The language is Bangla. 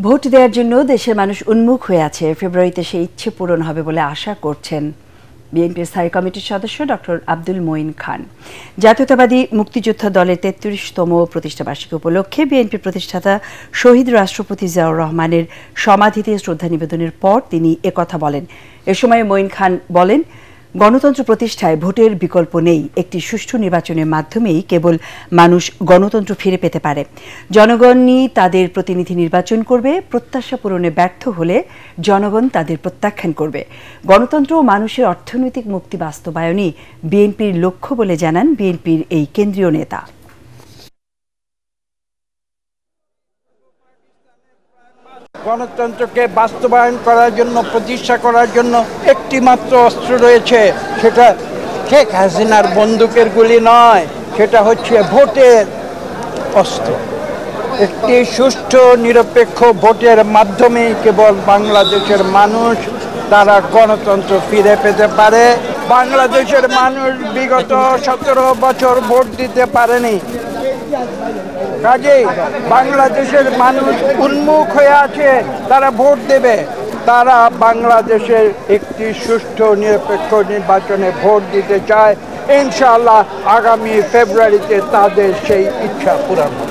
ভোট দেওয়ার জন্য দেশের মানুষ উন্মুখ হয়ে আছে। ফেব্রুয়ারিতে সেই ইচ্ছে পূরণ হবে বলে আশা করছেন বিএনপির স্থায়ী কমিটির সদস্য ডক্টর আব্দুল মঈন খান। জাতীয়তাবাদী মুক্তিযোদ্ধা দলের ৩৩তম প্রতিষ্ঠাবার্ষিকী উপলক্ষে বিএনপির প্রতিষ্ঠাতা শহীদ রাষ্ট্রপতি জিয়াউর রহমানের সমাধিতে শ্রদ্ধা নিবেদনের পর তিনি একথা বলেন। এ সময় মঈন খান বলেন, গণতন্ত্র প্রতিষ্ঠায় ভোটের বিকল্প নেই। একটি সুষ্ঠু নির্বাচনের মাধ্যমেই কেবল মানুষ গণতন্ত্র ফিরে পেতে পারে। জনগণই তাদের প্রতিনিধি নির্বাচন করবে। প্রত্যাশা পূরণে ব্যর্থ হলে জনগণ তাদের প্রত্যাখ্যান করবে। গণতন্ত্র ও মানুষের অর্থনৈতিক মুক্তি বাস্তবায়নই বিএনপির লক্ষ্য বলে জানান বিএনপির এই কেন্দ্রীয় নেতা। গণতন্ত্রকে বাস্তবায়ন করার জন্য, প্রতিষ্ঠা করার জন্য একটি মাত্র অস্ত্র রয়েছে, সেটা শেখ হাসিনার বন্দুকের গুলি নয়, সেটা হচ্ছে ভোটের অস্ত্র। একটি সুষ্ঠু নিরপেক্ষ ভোটের মাধ্যমেই কেবল বাংলাদেশের মানুষ তারা গণতন্ত্র ফিরে পেতে পারে। বাংলাদেশের মানুষ বিগত 17 বছর ভোট দিতে পারেনি। কাজেই বাংলাদেশের মানুষ উন্মুখ হয়ে আছে, তারা ভোট দেবে। তারা বাংলাদেশের একটি সুষ্ঠু নিরপেক্ষ নির্বাচনে ভোট দিতে চায়। ইনশাআল্লাহ আগামী ফেব্রুয়ারিতে তাদের সেই ইচ্ছা পূরণ হবে।